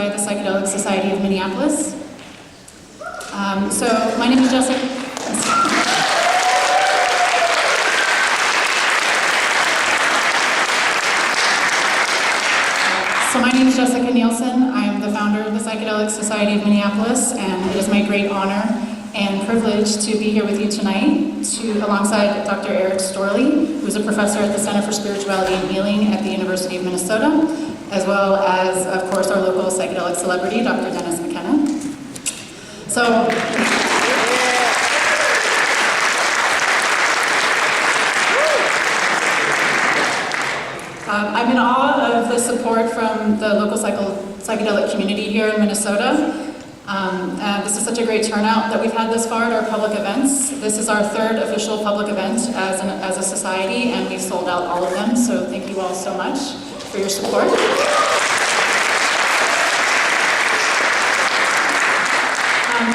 by the Psychedelic Society of Minneapolis. So my name is Jessica. Nielson. I am the founder of the Psychedelic Society of Minneapolis, and it is my great honor and privilege to be here with you tonight alongside Dr. Eric Storley, who is a professor at the Center for Spirituality and Healing at the University of Minnesota, as well as, of course, our local psychedelic celebrity, Dr. McKenna. So, I'm in awe of the support from the local psychedelic community here in Minnesota. This is such a great turnout that we've had thus far at our public events. This is our third official public event as a society, and we've sold out all of them, so thank you all so much for your support.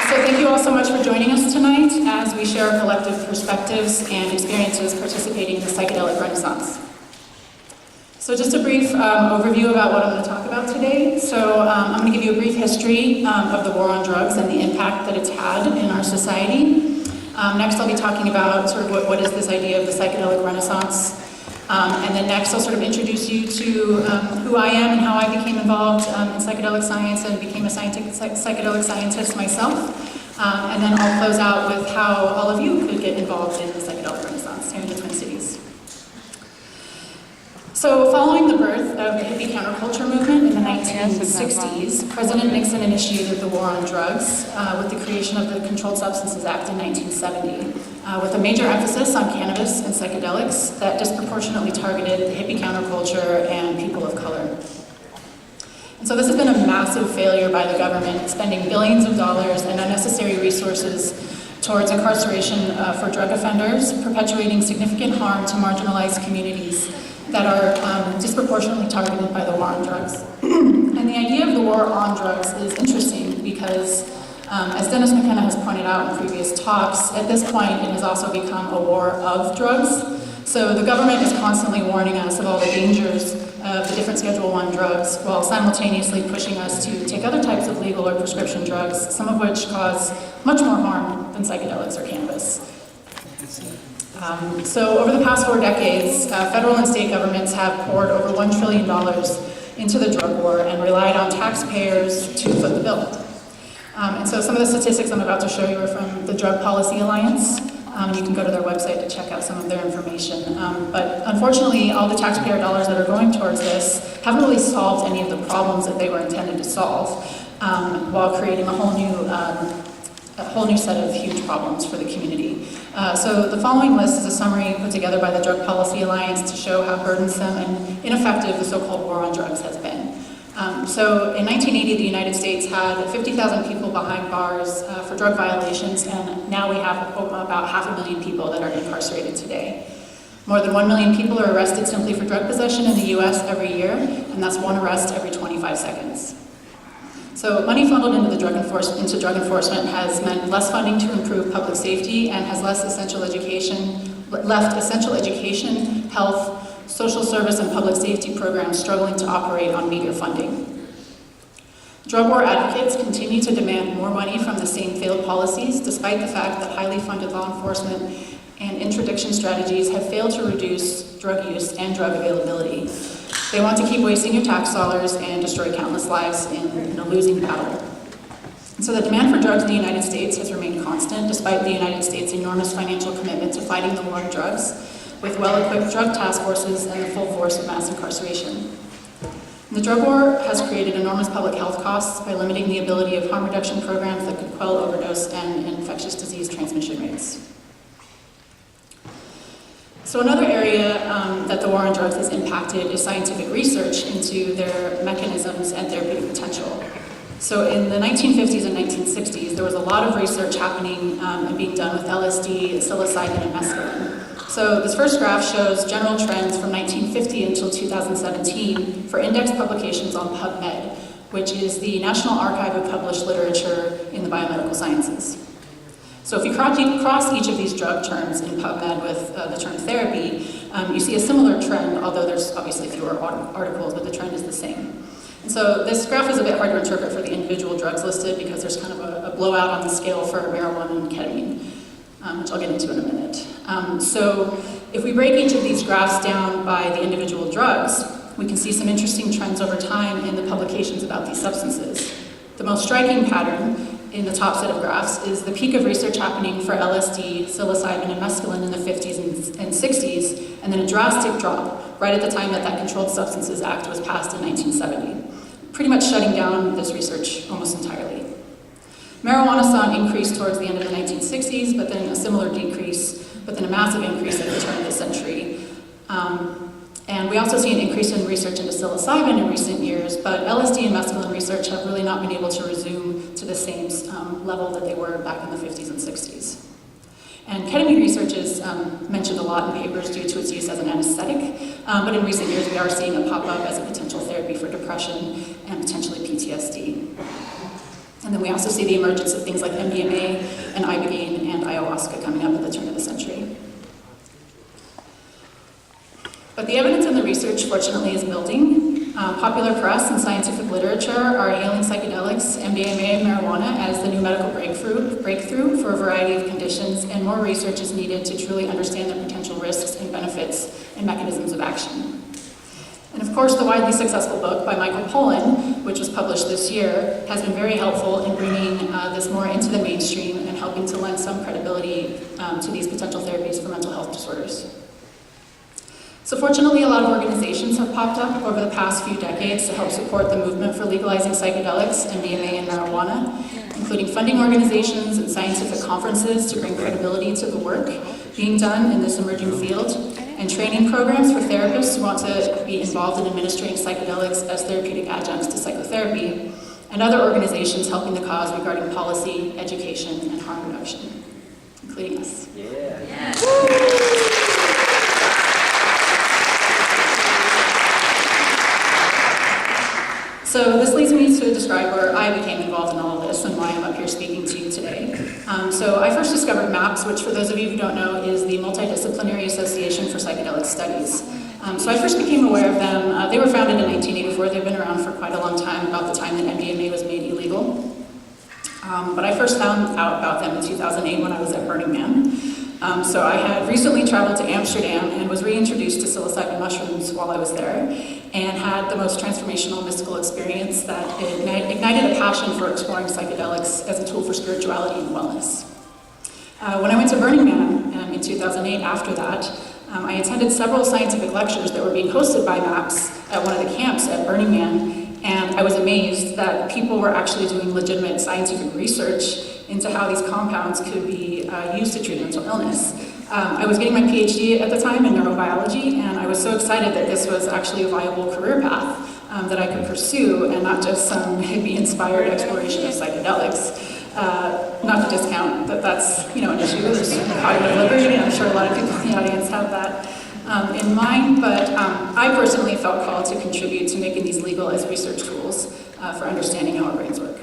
So thank you all so much for joining us tonight as we share our collective perspectives and experiences participating in the psychedelic renaissance. So just a brief overview about what I'm going to talk about today. So I'm going to give you a brief history of the war on drugs and the impact that it's had in our society. Next I'll be talking about sort of what is this idea of the psychedelic renaissance. And then next I'll sort of introduce you to who I am and how I became involved in psychedelic science and became a psychedelic scientist myself. And then I'll close out with how all of you could get involved in the psychedelic renaissance here in the Twin Cities. So following the birth of the hippie counterculture movement in the 1960s, President Nixon initiated the war on drugs with the creation of the Controlled Substances Act in 1970, with a major emphasis on cannabis and psychedelics that disproportionately targeted the hippie counterculture and people of color. And so this has been a massive failure by the government, spending billions of dollars and unnecessary resources towards incarceration for drug offenders, perpetuating significant harm to marginalized communities that are disproportionately targeted by the war on drugs. And the idea of the war on drugs is interesting because, as Dennis McKenna has pointed out in previous talks, at this point it has also become a war of drugs. So the government is constantly warning us of all the dangers of the different Schedule I drugs, while simultaneously pushing us to take other types of legal or prescription drugs, some of which cause much more harm than psychedelics or cannabis. So over the past 4 decades, federal and state governments have poured over $1 trillion into the drug war and relied on taxpayers to foot the bill. And so some of the statistics I'm about to show you are from the Drug Policy Alliance. You can go to their website to check out some of their information. But unfortunately, all the taxpayer dollars that are going towards this haven't really solved any of the problems that they were intended to solve, while creating a whole new set of huge problems for the community. So the following list is a summary put together by the Drug Policy Alliance to show how burdensome and ineffective the so-called war on drugs has been. So in 1980, the United States had 50,000 people behind bars for drug violations, and now we have about 500,000 people that are incarcerated today. More than 1 million people are arrested simply for drug possession in the US every year, and that's one arrest every 25 seconds. So money funneled into drug enforcement has meant less funding to improve public safety and has left essential education, health, social service, and public safety programs struggling to operate on meager funding. Drug war advocates continue to demand more money from the same failed policies, despite the fact that highly funded law enforcement and interdiction strategies have failed to reduce drug use and drug availability. They want to keep wasting your tax dollars and destroy countless lives in a losing battle. And so the demand for drugs in the United States has remained constant, despite the United States' enormous financial commitment to fighting the war on drugs, with well-equipped drug task forces and the full force of mass incarceration. And the drug war has created enormous public health costs by limiting the ability of harm reduction programs that could quell overdose and infectious disease transmission rates. So another area that the war on drugs has impacted is scientific research into their mechanisms and therapeutic potential. So in the 1950s and 1960s, there was a lot of research happening and being done with LSD, psilocybin, and mescaline. So this first graph shows general trends from 1950 until 2017 for indexed publications on PubMed, which is the National Archive of Published Literature in the Biomedical Sciences. So if you cross each of these drug terms in PubMed with the term therapy, you see a similar trend, although there's obviously fewer articles, but the trend is the same. And And so this graph is a bit hard to interpret for the individual drugs listed because there's kind of a blowout on the scale for marijuana and ketamine, which I'll get into in a minute. So if we break each of these graphs down by the individual drugs, we can see some interesting trends over time in the publications about these substances. The most striking pattern in the top set of graphs is the peak of research happening for LSD, psilocybin, and mescaline in the 50s and 60s, and then a drastic drop right at the time that that Controlled Substances Act was passed in 1970, pretty much shutting down this research almost entirely. Marijuana saw an increase towards the end of the 1960s, but then a similar decrease, but then a massive increase at the turn of the century. And we also see an increase in research into psilocybin in recent years, but LSD and mescaline research have really not been able to resume to the same level that they were back in the 50s and 60s. And ketamine research is mentioned a lot in papers due to its use as an anesthetic, but in recent years we are seeing it pop up as a potential therapy for depression and potentially PTSD. And then we also see the emergence of things like MDMA and ibogaine and ayahuasca coming up at the turn of the century. But the evidence in the research, fortunately, is building. Popular press and scientific literature are hailing psychedelics, MDMA, and marijuana as the new medical breakthrough for a variety of conditions, and more research is needed to truly understand the potential risks and benefits and mechanisms of action. And of course, the widely successful book by Michael Pollan, which was published this year, has been very helpful in bringing this more into the mainstream and helping to lend some credibility to these potential therapies for mental health disorders. So fortunately, a lot of organizations have popped up over the past few decades to help support the movement for legalizing psychedelics, MDMA, and marijuana, including funding organizations and scientific conferences to bring credibility to the work being done in this emerging field, and training programs for therapists who want to be involved in administering psychedelics as therapeutic adjuncts to psychotherapy, and other organizations helping the cause regarding policy, education, and harm reduction, including us. Yeah. So this leads me to describe where I became involved in all of this and why I'm up here speaking to you today. So I first discovered MAPS, which for those of you who don't know is the Multidisciplinary Association for Psychedelic Studies. So I first became aware of them. They were founded in 1984. They've been around for quite a long time, about the time that MDMA was made illegal. But I first found out about them in 2008 when I was at Burning Man. So I had recently traveled to Amsterdam and was reintroduced to psilocybin mushrooms while I was there, and had the most transformational mystical experience that ignited a passion for exploring psychedelics as a tool for spirituality and wellness. When I went to Burning Man in 2008 after that, I attended several scientific lectures that were being hosted by MAPS at one of the camps at Burning Man, and I was amazed that people were actually doing legitimate scientific research into how these compounds could be used to treat mental illness. I was getting my PhD at the time in neurobiology, and I was so excited that this was actually a viable career path that I could pursue, and not just some hippie-inspired exploration of psychedelics. Not to discount that that's an issue. There's cognitive liberty, and I'm sure a lot of people in the audience have that in mind, but I personally felt called to contribute to making these legal as research tools for understanding how our brains work.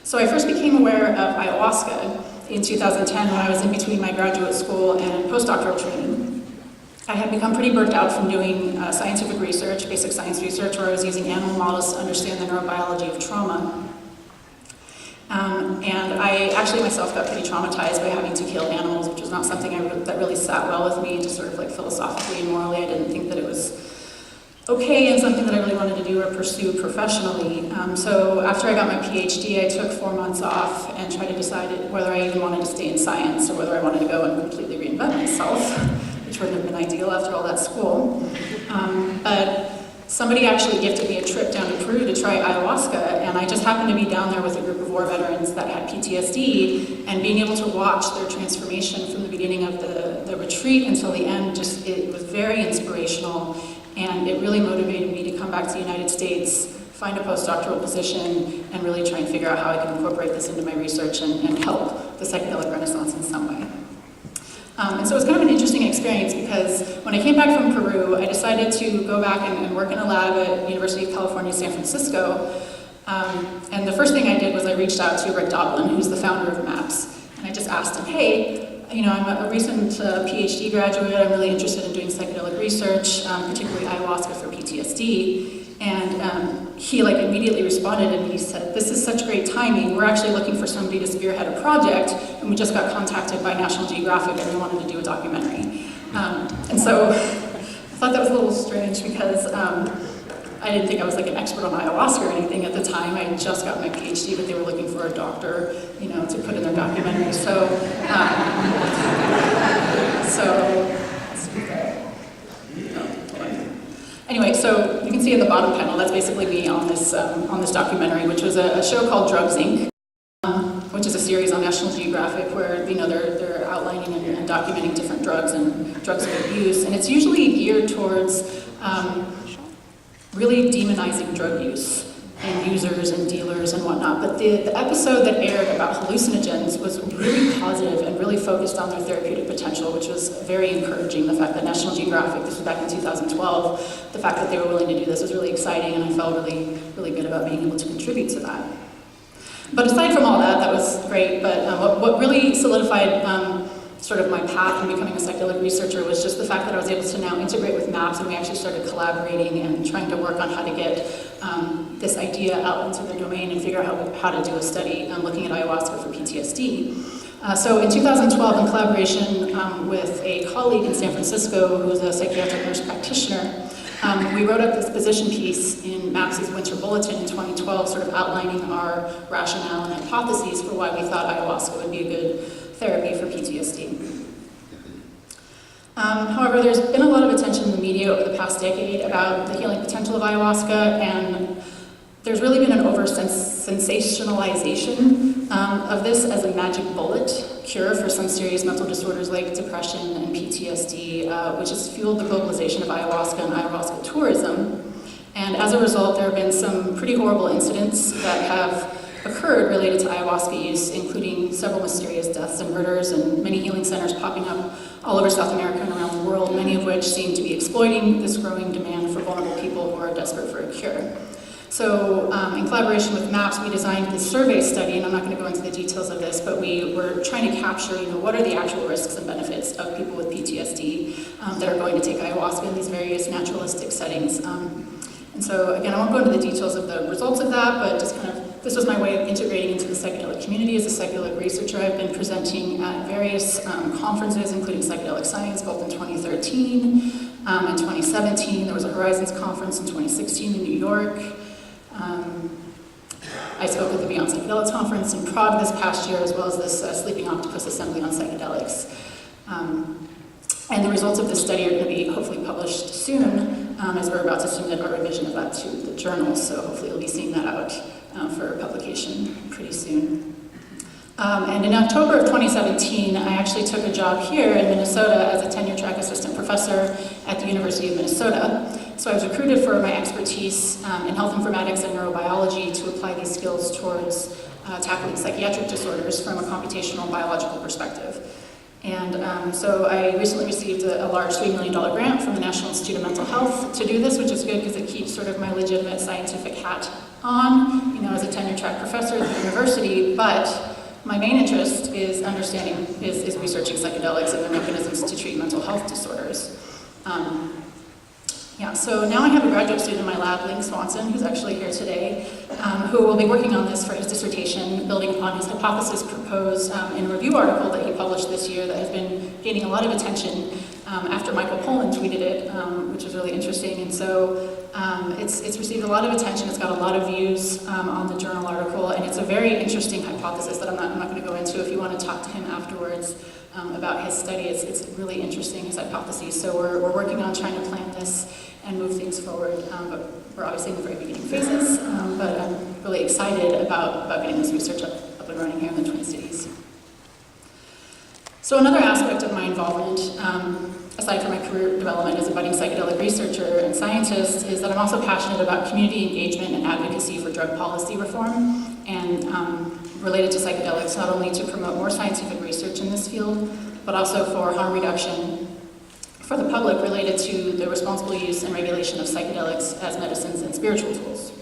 So I first became aware of ayahuasca in 2010 when I was in between my graduate school and postdoctoral training. I had become pretty burnt out from doing scientific research, basic science research, where I was using animal models to understand the neurobiology of trauma. And I actually myself got pretty traumatized by having to kill animals, which was not something that really sat well with me, just sort of like philosophically and morally. I didn't think that it was okay and something that I really wanted to do or pursue professionally. So after I got my PhD, I took 4 months off and tried to decide whether I even wanted to stay in science or whether I wanted to go and completely reinvent myself, which wouldn't have been ideal after all that school. But somebody actually gifted me a trip down to Peru to try ayahuasca, and I just happened to be down there with a group of war veterans that had PTSD, and being able to watch their transformation from the beginning of the retreat until the end, it was very inspirational. And it really motivated me to come back to the United States, find a postdoctoral position, and really try and figure out how I can incorporate this into my research and help the psychedelic renaissance in some way. And so it was kind of an interesting experience because when I came back from Peru, I decided to go back and work in a lab at University of California, San Francisco. And the first thing I did was I reached out to Rick Doblin, who's the founder of MAPS, and I just asked him, hey, I'm a recent PhD graduate. I'm really interested in doing psychedelic research, particularly ayahuasca for PTSD. he like immediately responded and he said, "This is such great timing. We're actually looking for somebody to spearhead a project, and we just got contacted by National Geographic and they wanted to do a documentary." And so I thought that was a little strange because I didn't think I was like an expert on ayahuasca or anything at the time. I had just got my PhD, but they were looking for a doctor, you know, to put in their documentary. So, anyway, so you can see in the bottom panel, that's basically me on this documentary, which was a show called Drugs Inc., which is a series on National Geographic where, you know, they're outlining and documenting different drugs and drugs of abuse, and it's usually geared towards really demonizing drug use and users and dealers and whatnot. But the episode that aired about hallucinogens was really positive and really focused on their therapeutic potential, which was very encouraging. The fact that National Geographic, this was back in 2012, the fact that they were willing to do this was really exciting, and I felt really, really good about being able to contribute to that. But aside from all that, that was great. But what really solidified sort of my path in becoming a psychedelic researcher was just the fact that I was able to now integrate with MAPS, and we actually started collaborating and trying to work on how to get this idea out into the domain and figure out how to do a study looking at ayahuasca for PTSD. So in 2012, in collaboration with a colleague in San Francisco who's a psychiatric nurse practitioner, we wrote up this position piece in MAPS's Winter Bulletin in 2012, sort of outlining our rationale and hypotheses for why we thought ayahuasca would be a good therapy for PTSD. However, there's been a lot of attention in the media over the past decade about the healing potential of ayahuasca, and there's really been an over-sensationalization of this as a magic bullet cure for some serious mental disorders like depression and PTSD, which has fueled the globalization of ayahuasca and ayahuasca tourism. And as a result, there have been some pretty horrible incidents that have occurred related to ayahuasca use, including several mysterious deaths and murders, and many healing centers popping up all over South America and around the world, many of which seem to be exploiting this growing demand for vulnerable people who are desperate for a cure. So in collaboration with MAPS, we designed this survey study, and I'm not going to go into the details of this, but we were trying to capture, you know, what are the actual risks and benefits of people with PTSD that are going to take ayahuasca in these various naturalistic settings. And so again, I won't go into the details of the results of that, but just kind of, this was my way of integrating into the psychedelic community as a psychedelic researcher. I've been presenting at various conferences, including Psychedelic Science, both in 2013 and 2017. There was a Horizons conference in 2016 in New York. I spoke at the Beyond Psychedelics conference in Prague this past year, as well as this Sleeping Octopus Assembly on Psychedelics. And the results of this study are going to be hopefully published soon, as we're about to submit our revision of that to the journal, so hopefully you'll be seeing that out for publication pretty soon. And in October of 2017, I actually took a job here in Minnesota as a tenure-track assistant professor at the University of Minnesota. So I was recruited for my expertise in health informatics and neurobiology to apply these skills towards tackling psychiatric disorders from a computational biological perspective. And so I recently received a large $3 million grant from the National Institute of Mental Health to do this, which is good because it keeps sort of my legitimate scientific hat on, you know, as a tenure-track professor at the university. But my main interest is is researching psychedelics and their mechanisms to treat mental health disorders. So now I have a graduate student in my lab, Ling Swanson, who's actually here today, who will be working on this for his dissertation, building upon his hypothesis proposed in a review article that he published this year that has been gaining a lot of attention after Michael Pollan tweeted it, which was really interesting. And so it's received a lot of attention. It's got a lot of views on the journal article, and it's a very interesting hypothesis that I'm not going to go into. If you want to talk to him afterwards about his study, it's really interesting, his hypotheses. So we're working on trying to plan this and move things forward, but we're obviously in the very beginning phases, but I'm really excited about getting this research up and running here in the Twin Cities. So another aspect of my involvement, aside from my career development as a budding psychedelic researcher and scientist, is that I'm also passionate about community engagement and advocacy for drug policy reform, and related to psychedelics, not only to promote more scientific research in this field, but also for harm reduction for the public related to the responsible use and regulation of psychedelics as medicines and spiritual tools.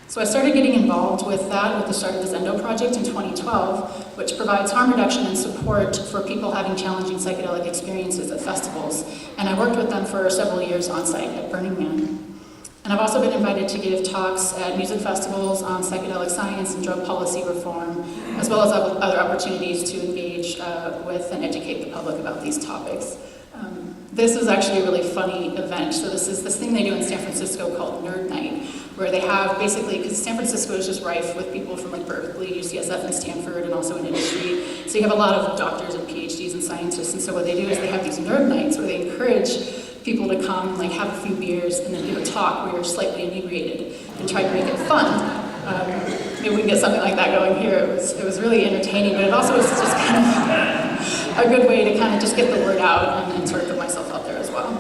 So I started getting involved with that with the start of the Zendo project in 2012, which provides harm reduction and support for people having challenging psychedelic experiences at festivals. And I worked with them for several years on site at Burning Man. And I've also been invited to give talks at music festivals on psychedelic science and drug policy reform, as well as other opportunities to engage with and educate the public about these topics. This is actually a really funny event. So this is this thing they do in San Francisco called Nerd Night, where they have basically, because San Francisco is just rife with people from like Berkeley, UCSF, and Stanford, and also in industry. So you have a lot of doctors and PhDs and scientists, and so what they do is they have these nerd nights where they encourage people to come, like have a few beers, and then do a talk where you're slightly inebriated and try to make it fun. Maybe we can get something like that going here. It was really entertaining, but it also was just kind of a good way to kind of just get the word out and sort of put myself out there as well.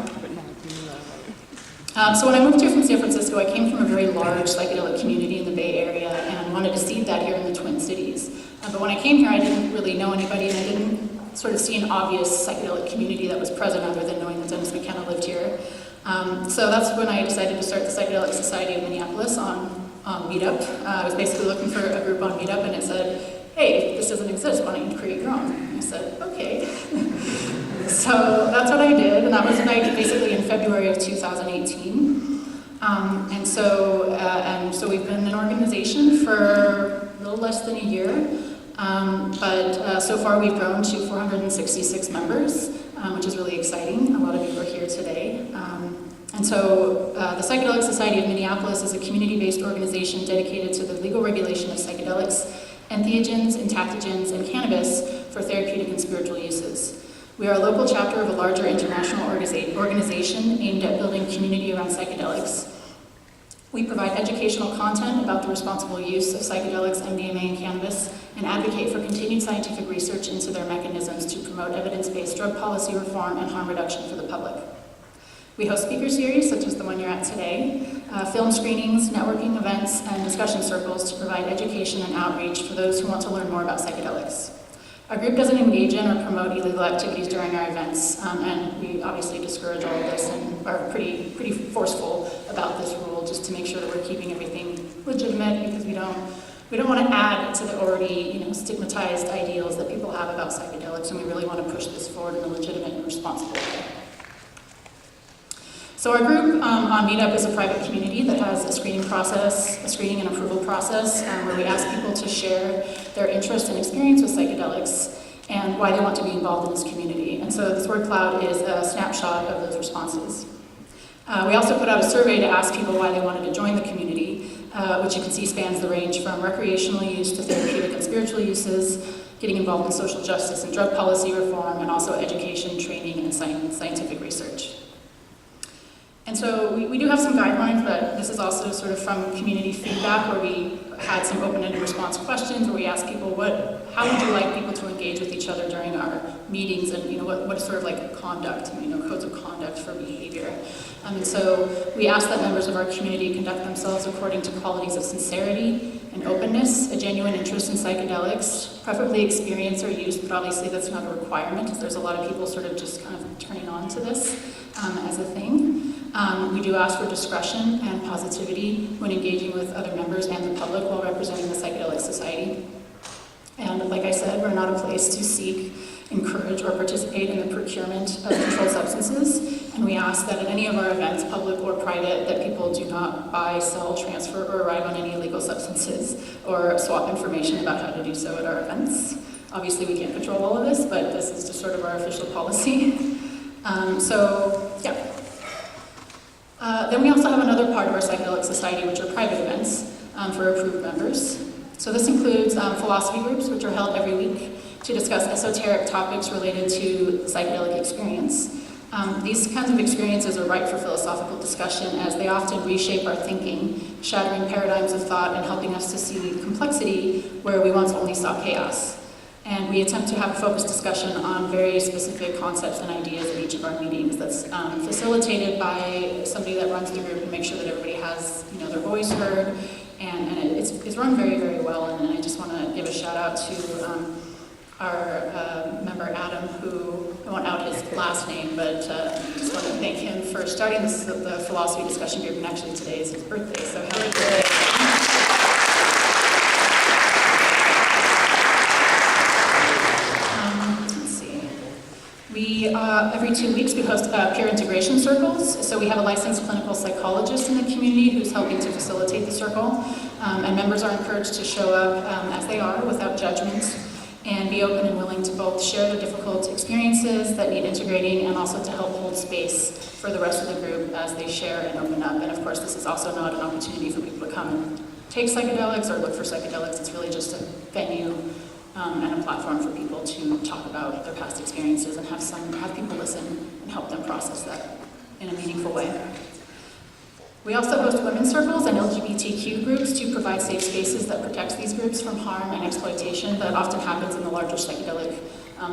So when I moved here from San Francisco, I came from a very large psychedelic community in the Bay Area and wanted to seed that here in the Twin Cities. But when I came here, I didn't really know anybody, and I didn't sort of see an obvious psychedelic community that was present other than knowing that Dennis McKenna lived here. So that's when I decided to start the Psychedelic Society of Minneapolis on Meetup. I was basically looking for a group on Meetup, and it said, hey, if this doesn't exist, why don't you create your own? And I said, okay. So that's what I did, and that was basically in February of 2018. And so we've been an organization for a little less than a year, but so far we've grown to 466 members, which is really exciting. A lot of you are here today. And so the Psychedelic Society of Minneapolis is a community-based organization dedicated to the legal regulation of psychedelics, entheogens, entheogens, and cannabis for therapeutic and spiritual uses. We are a local chapter of a larger international organization aimed at building community around psychedelics. We provide educational content about the responsible use of psychedelics, MDMA, and cannabis, and advocate for continued scientific research into their mechanisms to promote evidence-based drug policy reform and harm reduction for the public. We host speaker series, such as the one you're at today, film screenings, networking events, and discussion circles to provide education and outreach for those who want to learn more about psychedelics. Our group doesn't engage in or promote illegal activities during our events, and we obviously discourage all of this and are pretty forceful about this rule, just to make sure that we're keeping everything legitimate, because we don't want to add to the already stigmatized ideals that people have about psychedelics, and we really want to push this forward in a legitimate and responsible way. So our group on Meetup is a private community that has a screening and approval process, where we ask people to share their interest and experience with psychedelics and why they want to be involved in this community. And so this word cloud is a snapshot of those responses. We also put out a survey to ask people why they wanted to join the community, which you can see spans the range from recreational use to therapeutic and spiritual uses, getting involved in social justice and drug policy reform, and also education, training, and scientific research. And so we do have some guidelines, but this is also sort of from community feedback, where we had some open-ended response questions where we asked people, how would you like people to engage with each other during our meetings, and what is sort of like conduct, codes of conduct for behavior. And so we asked that members of our community conduct themselves according to qualities of sincerity and openness, a genuine interest in psychedelics, preferably experience or use, but obviously that's not a requirement, because there's a lot of people sort of just kind of turning on to this as a thing. We do ask for discretion and positivity when engaging with other members and the public while representing the Psychedelic Society. And like I said, we're not a place to seek, encourage, or participate in the procurement of controlled substances. And we ask that at any of our events, public or private, that people do not buy, sell, transfer, or arrive on any illegal substances or swap information about how to do so at our events. Obviously, we can't control all of this, but this is just sort of our official policy. Then we also have another part of our Psychedelic Society, which are private events for approved members. So this includes philosophy groups, which are held every week to discuss esoteric topics related to the psychedelic experience. These kinds of experiences are ripe for philosophical discussion, as they often reshape our thinking, shattering paradigms of thought and helping us to see complexity where we once only saw chaos. And we attempt to have a focused discussion on very specific concepts and ideas at each of our meetings that's facilitated by somebody that runs the group and makes sure that everybody has their voice heard. And it's run very, very well. And I just want to give a shout out to our member Adam, who, I won't out his last name, but just want to thank him for starting the philosophy discussion group. And actually today is his birthday, so happy birthday. We, every 2 weeks, we host peer integration circles. So we have a licensed clinical psychologist in the community who's helping to facilitate the circle. And members are encouraged to show up as they are without judgment and be open and willing to both share their difficult experiences that need integrating and also to help hold space for the rest of the group as they share and open up. And of course, this is also not an opportunity for people to come and take psychedelics or look for psychedelics. It's really just a venue and a platform for people to talk about their past experiences and have people listen and help them process that in a meaningful way. We also host women's circles and LGBTQ groups to provide safe spaces that protect these groups from harm and exploitation that often happens in the larger psychedelic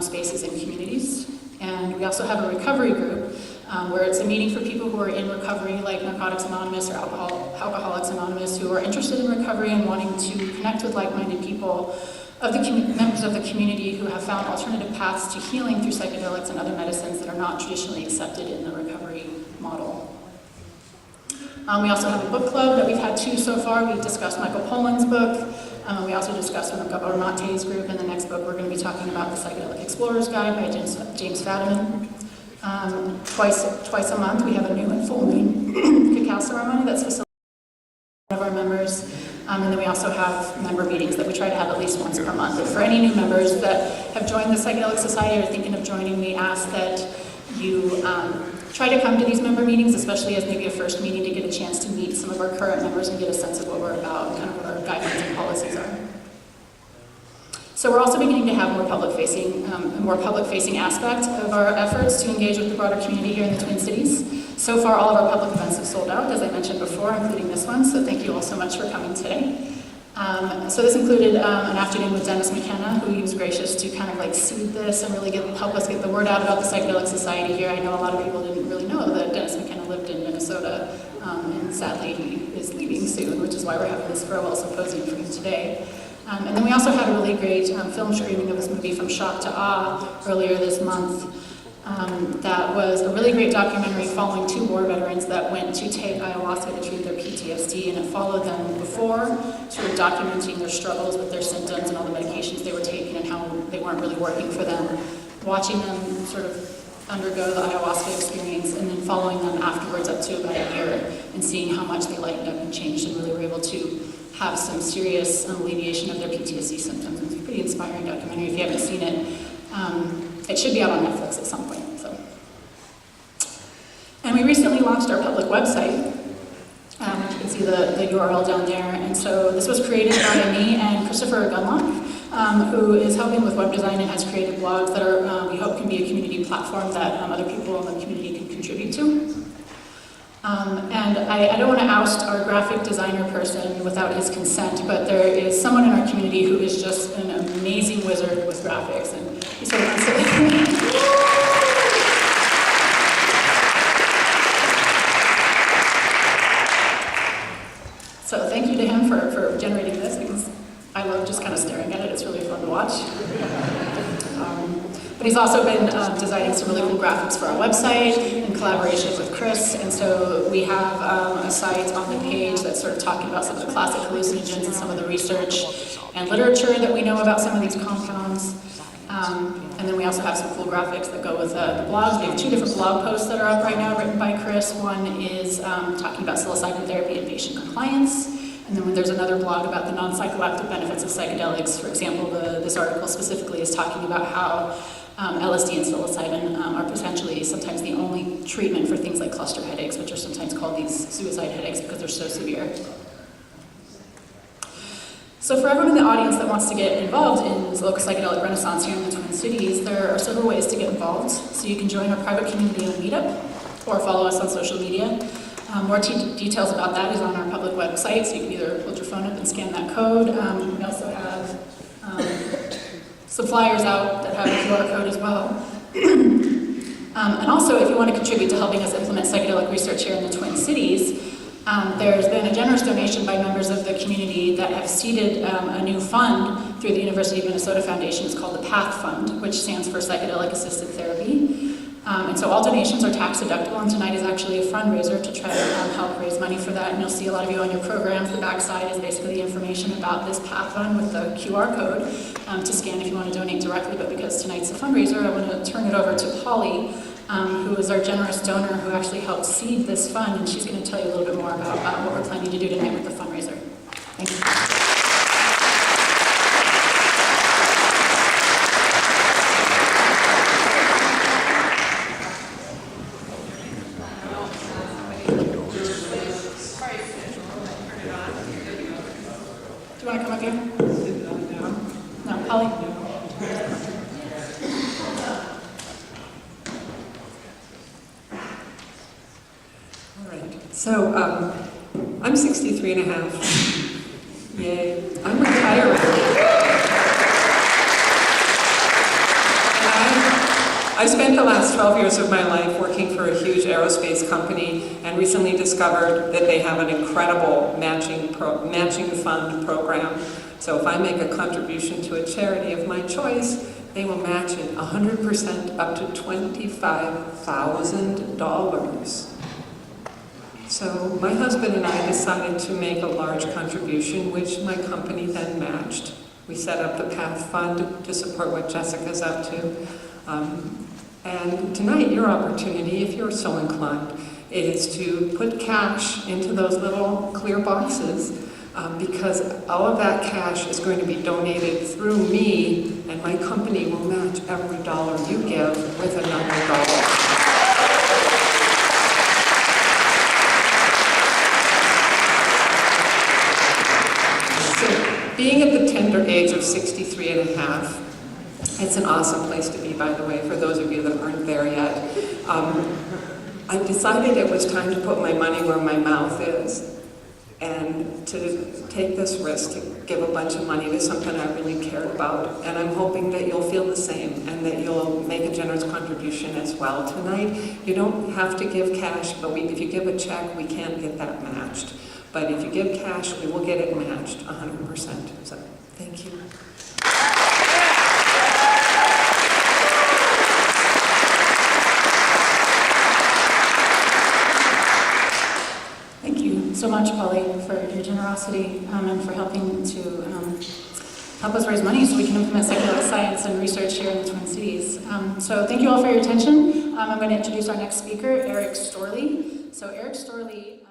spaces and communities. And we also have a recovery group where it's a meeting for people who are in recovery, like Narcotics Anonymous or Alcoholics Anonymous, who are interested in recovery and wanting to connect with like-minded people, members of the community who have found alternative paths to healing through psychedelics and other medicines that are not traditionally accepted in the recovery model. We also have a book club that we've had 2 so far. We've discussed Michael Pollan's book. We also discussed one of Gabor Mate's group. In the next book, we're going to be talking about the Psychedelic Explorer's Guide by James Fadiman. Twice a month, we have a new and full moon cacao ceremony that's facilitated by one of our members. And then we also have member meetings that we try to have at least once per month. And for any new members that have joined the Psychedelic Society or are thinking of joining, we ask that you try to come to these member meetings, especially as maybe a first meeting, to get a chance to meet some of our current members and get a sense of what we're about and kind of what our guidelines and policies are. So we're also beginning to have a more public-facing aspect of our efforts to engage with the broader community here in the Twin Cities. So far, all of our public events have sold out, as I mentioned before, including this one, so thank you all so much for coming today. So this included an afternoon with Dennis McKenna, who was gracious to kind of like seed this and really help us get the word out about the Psychedelic Society here. I know a lot of people didn't really know that Dennis McKenna lived in Minnesota, and sadly he is leaving soon, which is why we're having this farewell symposium for him today. And then we also had a really great film screening of this movie From Shock to Awe earlier this month. That was a really great documentary following 2 war veterans that went to take ayahuasca to treat their PTSD, and it followed them before, sort of documenting their struggles with their symptoms and all the medications they were taking and how they weren't really working for them, watching them sort of undergo the ayahuasca experience, and then following them afterwards up to about a year and seeing how much they lightened up and changed and really were able to have some serious alleviation of their PTSD symptoms. It's a pretty inspiring documentary. If you haven't seen it, it should be out on Netflix at some point. So. And we recently launched our public website. You can see the URL down there. And so this was created by me and Christopher Gunlock, who is helping with web design and has created blogs that are, we hope can be a community platform that other people in the community can contribute to. And I don't want to oust our graphic designer person without his consent, but there is someone in our community who is just an amazing wizard with graphics, and he sort of wants to... So thank you to him for generating this, because I love just kind of staring at it. It's really fun to watch. But he's also been designing some really cool graphics for our website in collaboration with Chris. And so we have a site on the page that's sort of talking about some of the classic hallucinogens and some of the research and literature that we know about some of these compounds. And then we also have some cool graphics that go with the blogs. We have 2 different blog posts that are up right now written by Chris. One is talking about psilocybin therapy and patient compliance. And then there's another blog about the non-psychoactive benefits of psychedelics. For example, this article specifically is talking about how LSD and psilocybin are potentially sometimes the only treatment for things like cluster headaches, which are sometimes called these suicide headaches because they're so severe. So for everyone in the audience that wants to get involved in this local psychedelic renaissance here in the Twin Cities, there are several ways to get involved. So you can join our private community on Meetup or follow us on social media. More details about that is on our public website, so you can either hold your phone up and scan that code. We also have some flyers out that have a QR code as well. And also, if you want to contribute to helping us implement psychedelic research here in the Twin Cities, there's been a generous donation by members of the community that have seeded a new fund through the University of Minnesota Foundation. It's called the PAC Fund, which stands for Psychedelic Assisted Therapy. And so all donations are tax deductible, and tonight is actually a fundraiser to try to help raise money for that. And you'll see a lot of you on your programs. The backside is basically the information about this PAC Fund with the QR code to scan if you want to donate directly. But because tonight's a fundraiser, I want to turn it over to Polly who is our generous donor who actually helped seed this fund, and she's going to tell you a little bit more about what we're planning to do tonight with the fundraiser. Thank you. Do you want to come up here? No, Holly? All right. So, I'm 63 and a half. Yay. I'm retiring. I spent the last 12 years of my life working for a huge aerospace company and recently discovered that they have an incredible matching fund program. So if I make a contribution to a charity of my choice, they will match it 100% up to $25,000. So my husband and I decided to make a large contribution, which my company then matched. We set up the PAC Fund to support what Jessica's up to. And tonight, your opportunity, if you're so inclined, is to put cash into those little clear boxes because all of that cash is going to be donated through me, and my company will match every dollar you give with another dollar. Being at the tender age of 63 and a half, it's an awesome place to be, by the way, for those of you that aren't there yet. I decided it was time to put my money where my mouth is and to take this risk to give a bunch of money to something I really cared about. And I'm hoping that you'll feel the same and that you'll make a generous contribution as well. Tonight, you don't have to give cash, but if you give a check, we can't get that matched. But if you give cash, we will get it matched 100%. So, thank you. Thank you so much, Polly, for your generosity and for helping to help us raise money so we can implement psychedelic science and research here in the Twin Cities. So thank you all for your attention. I'm going to introduce our next speaker, Eric Storley. So Eric Storley